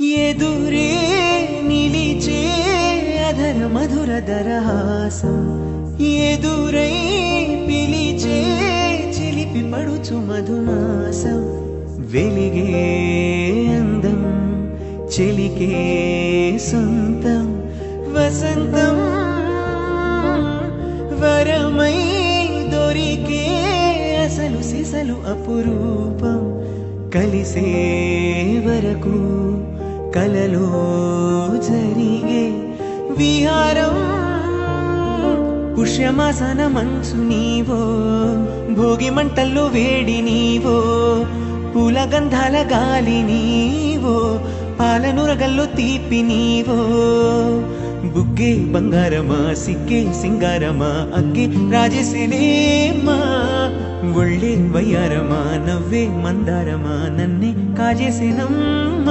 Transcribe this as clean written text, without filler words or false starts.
ఎదురే నిలిచే అధర మధుర దరహాసం ఎదురై పిలిచే చిలిపి పడుచు మధుమాసం వెలిగే అందం చెలికే సొంతం వసంతం వరమై దొరికే అసలు సిసలు అపురూపం కలిసే వరకు కలలో జరిగే విహారం పుష్యమాసన మంచు నీవో భోగి మంటల్లో వేడి నీవో పూల గంధాల గాలి నీవో పాలనురగల్లో తీపి నీవో బుగ్గే బంగారమా సిగ్గే సింగారమా అగ్గే రాజేసినేమా ఒళ్ళే వయ్యారమా నవ్వే మందారమా నన్నే కాజేసినమ్మా